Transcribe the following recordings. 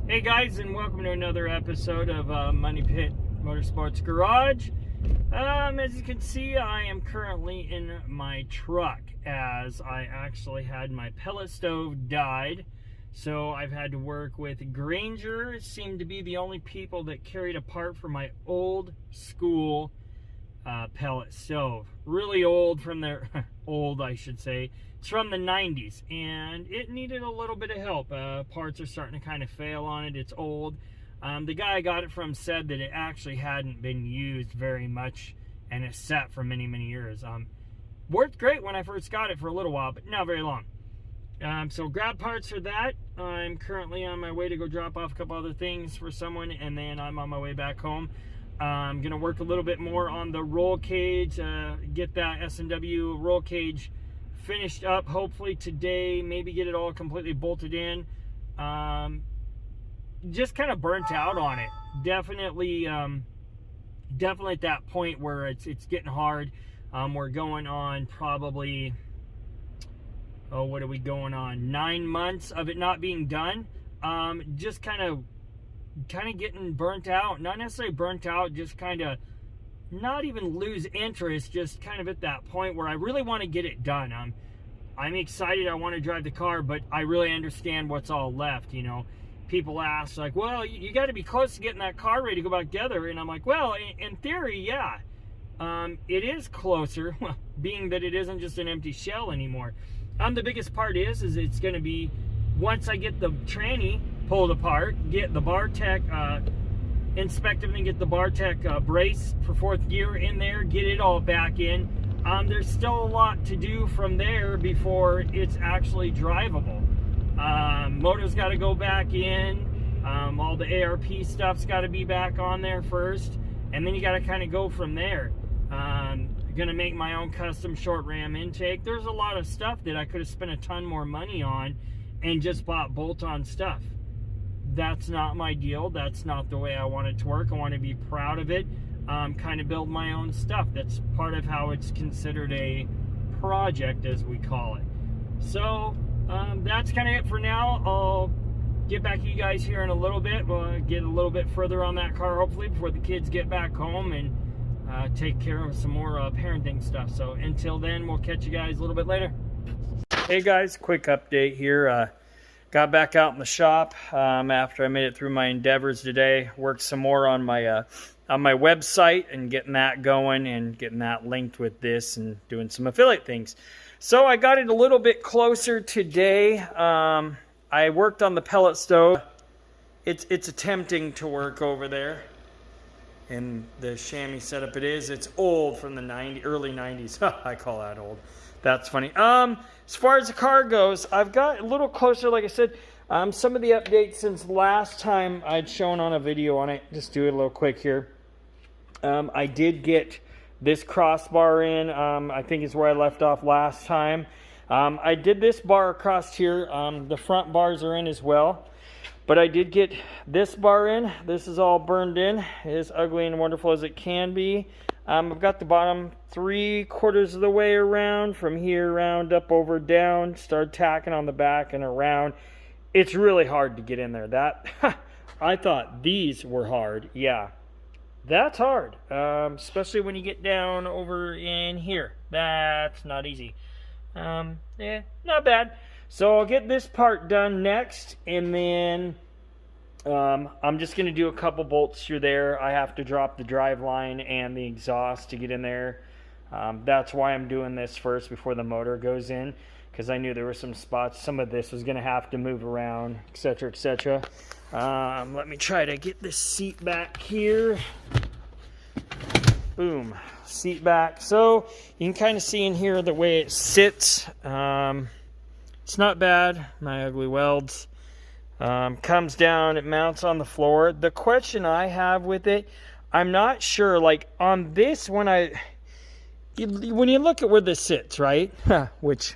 Hey guys, and welcome to another episode of Money Pit Motorsports Garage. As you can see, I am currently in my truck as I actually had my pellet stove died. So I've had to work with Granger. Seemed to be the only people that carried a part for my old school pellet stove. Really old from their, old I should say. It's from the 90s and it needed a little bit of help. Parts are starting to kind of fail on it. It's old. The guy I got it from said that it actually hadn't been used very much and it's sat for many years. Worked great when I first got it for a little while, but not very long. So grab parts for that. I'm currently on my way to go drop off a couple other things for someone, and then I'm on my way back home. I'm gonna work a little bit more on the roll cage, get that S&W roll cage finished up hopefully today, maybe get it all completely bolted in. Just kind of burnt out on it. Definitely at that point where it's getting hard. We're going on probably, what are we going on, 9 months of it not being done. Just kind of getting burnt out. Not necessarily burnt out, just kind of not even lose interest, just kind of at that point where I really want to get it done. I'm excited, I want to drive the car, but I really understand what's all left, you know. People ask, like, well, you got to be close to getting that car ready to go back together, and I'm like, well, in theory, yeah. It is closer, being that it isn't just an empty shell anymore. The biggest part is it's going to be, once I get the tranny pulled apart, get the Bartech inspected, and get the Bartech brace for fourth gear in there, get it all back in. There's still a lot to do from there before it's actually drivable. Motor's got to go back in. All the ARP stuff's got to be back on there first, and then you got to kind of go from there. Gonna make my own custom short ram intake. There's a lot of stuff that I could have spent a ton more money on and just bought bolt-on stuff. That's not my deal. That's not the way I want it to work. I want to be proud of it. Kind of build my own stuff. That's part of how it's considered a project, as we call it. So that's kind of it for now. I'll get back to you guys here in a little bit. We'll get a little bit further on that car hopefully before the kids get back home and take care of some more parenting stuff. So until then, we'll catch you guys a little bit later. Hey guys, quick update here. Got back out in the shop after I made it through my endeavors today. Worked some more on my website and getting that going and getting that linked with this and doing some affiliate things. So I got it a little bit closer today. I worked on the pellet stove. It's attempting to work over there. And the chamois setup it's old from the early 90s. I call that old. That's funny. As far as the car goes, I've got a little closer, like I said. Some of the updates since last time I'd shown on a video on it. Just do it a little quick here. I did get this crossbar in. I think is where I left off last time. I did this bar across here. The front bars are in as well. But I did get this bar in. This is all burned in. As ugly and wonderful as it can be. I've got the bottom 3/4 of the way around. From here around, up, over, down. Start tacking on the back and around. It's really hard to get in there. That I thought these were hard. Yeah, that's hard. Especially when you get down over in here. That's not easy. Yeah, not bad. So I'll get this part done next, and then I'm just going to do a couple bolts through there. I have to drop the drive line and the exhaust to get in there. That's why I'm doing this first before the motor goes in, because I knew there were some spots. Some of this was going to have to move around, etc., etc. Let me try to get this seat back here. Boom. Seat back. So you can kind of see in here the way it sits. It's not bad. My ugly welds. Comes down, it mounts on the floor. The question I have with it, I'm not sure, like on this, when you look at where this sits, right? Which,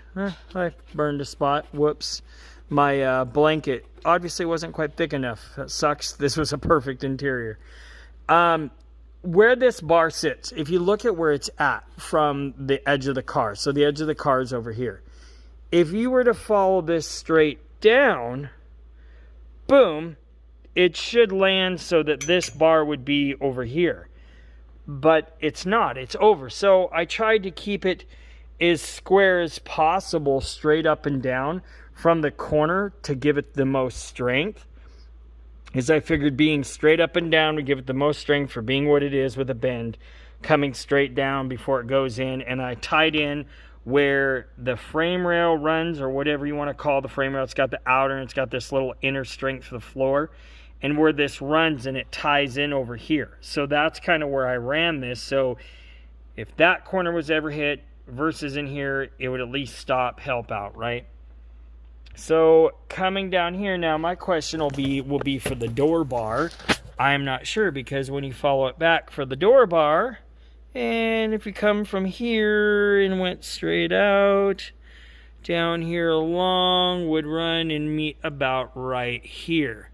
I burned a spot. Whoops. My blanket obviously wasn't quite thick enough. That sucks. This was a perfect interior. Where this bar sits, if you look at where it's at from the edge of the car, so the edge of the car is over here. If you were to follow this straight down, boom, it should land so that this bar would be over here. But it's not, it's over. So I tried to keep it as square as possible, straight up and down from the corner to give it the most strength. As I figured being straight up and down would give it the most strength for being what it is with a bend, coming straight down before it goes in. And I tied in where the frame rail runs, or whatever you want to call the frame rail. It's got the outer and it's got this little inner strength for the floor, and where this runs and it ties in over here. So that's kind of where I ran this. So if that corner was ever hit versus in here, it would at least stop, help out, right? So coming down here now, my question will be for the door bar. I'm not sure, because when you follow it back for the door bar, and if we come from here and went straight out, down here along, would run and meet about right here.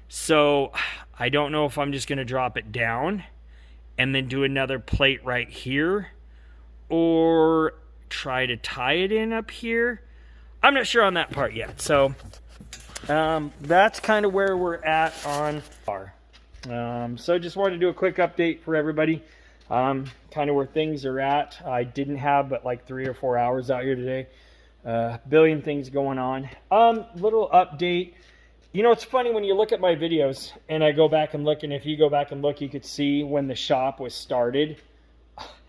So I don't know if I'm just going to drop it down and then do another plate right here, or try to tie it in up here. I'm not sure on that part yet. So that's kind of where we're at on bar. So just wanted to do a quick update for everybody. Kind of where things are at. I didn't have but like 3 or 4 hours out here today. Billion things going on. Little update. You know, it's funny when you look at my videos and I go back and look, and if you go back and look, you could see when the shop was started,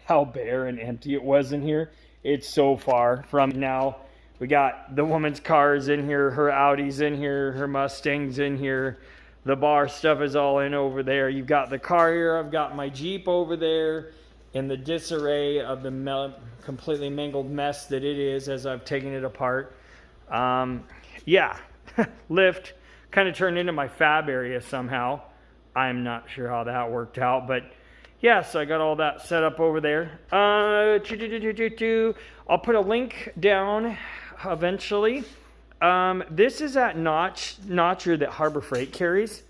how bare and empty it was in here. It's so far from now. We got the woman's cars in here, her Audi's in here, her Mustang's in here. The bar stuff is all in over there. You've got the car here. I've got my Jeep over there in the disarray of the completely mangled mess that it is as I've taken it apart. Yeah, lift kind of turned into my fab area somehow. I'm not sure how that worked out, but yeah, so I got all that set up over there. I'll put a link down eventually. This is that notcher that Harbor Freight carries.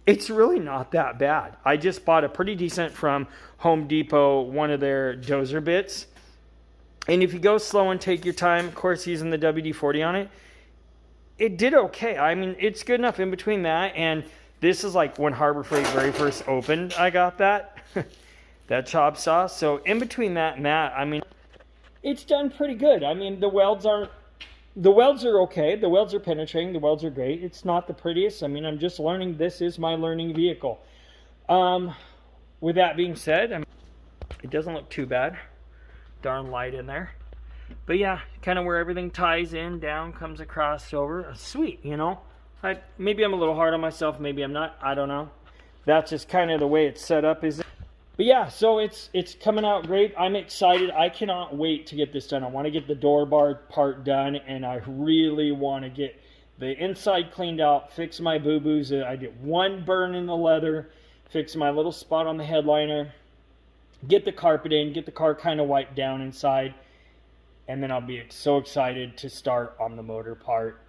It's really not that bad. I just bought a pretty decent from Home Depot, one of their dozer bits. And if you go slow and take your time, of course using the WD-40 on it, it did okay. I mean, it's good enough in between that. And this is like when Harbor Freight very first opened, I got that, that chop saw. So in between that and that, I mean, it's done pretty good. I mean, the welds are okay. The welds are penetrating. The welds are great. It's not the prettiest. I mean, I'm just learning. This is my learning vehicle. With that being said, I mean, it doesn't look too bad. Darn light in there. But yeah, kind of where everything ties in, down, comes across over. Sweet, you know. Maybe I'm a little hard on myself. Maybe I'm not. I don't know. That's just kind of the way it's set up, is it? But yeah, so it's coming out great. I'm excited. I cannot wait to get this done. I want to get the door bar part done, and I really want to get the inside cleaned out, fix my boo-boos. I get one burn in the leather, fix my little spot on the headliner, get the carpet in, get the car kind of wiped down inside, and then I'll be so excited to start on the motor part.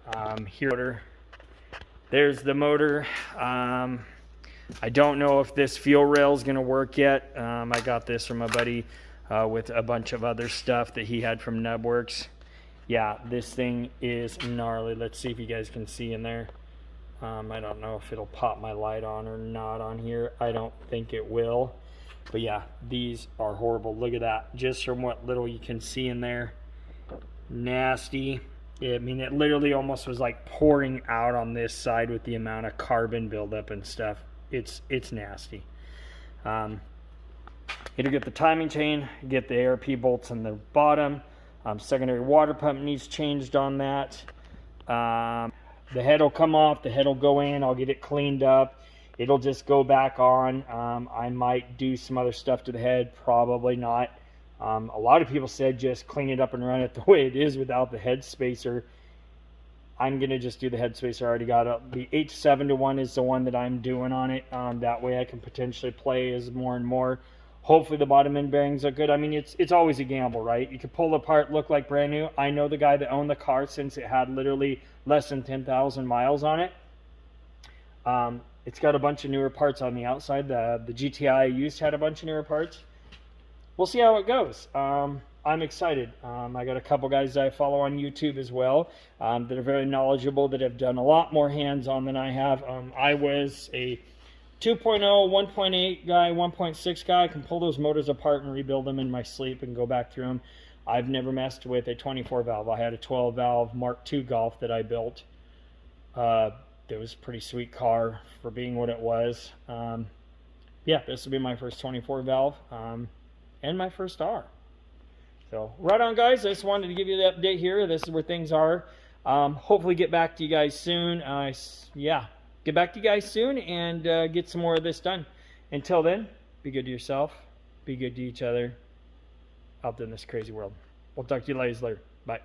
Here, there's the motor. I don't know if this fuel rail is going to work yet. I got this from a buddy with a bunch of other stuff that he had from Nubworks. Yeah, this thing is gnarly. Let's see if you guys can see in there. I don't know if it'll pop my light on or not on here. I don't think it will. But yeah, these are horrible. Look at that. Just from what little you can see in there. Nasty. I mean, it literally almost was like pouring out on this side with the amount of carbon buildup and stuff. It's nasty. It'll get the timing chain, get the ARP bolts on the bottom. Secondary water pump needs changed on that. The head will come off, the head will go in, I'll get it cleaned up. It'll just go back on. I might do some other stuff to the head, probably not. A lot of people said just clean it up and run it the way it is without the head spacer. I'm going to just do the head spacer. I already got it. The 8-7-1 is the one that I'm doing on it. That way I can potentially play as more and more. Hopefully the bottom end bearings are good. I mean, it's always a gamble, right? You could pull it apart, look like brand new. I know the guy that owned the car since it had literally less than 10,000 miles on it. It's got a bunch of newer parts on the outside. The GTI I used had a bunch of newer parts. We'll see how it goes. I'm excited. I got a couple guys that I follow on YouTube as well that are very knowledgeable, that have done a lot more hands-on than I have. I was a 2.0, 1.8 guy, 1.6 guy. I can pull those motors apart and rebuild them in my sleep and go back through them. I've never messed with a 24 valve. I had a 12 valve Mark II Golf that I built. It was a pretty sweet car for being what it was. Yeah, this will be my first 24 valve and my first R. So right on, guys. I just wanted to give you the update here. This is where things are. Hopefully get back to you guys soon. Yeah, get back to you guys soon and get some more of this done. Until then, be good to yourself. Be good to each other out there in this crazy world. We'll talk to you later. Bye.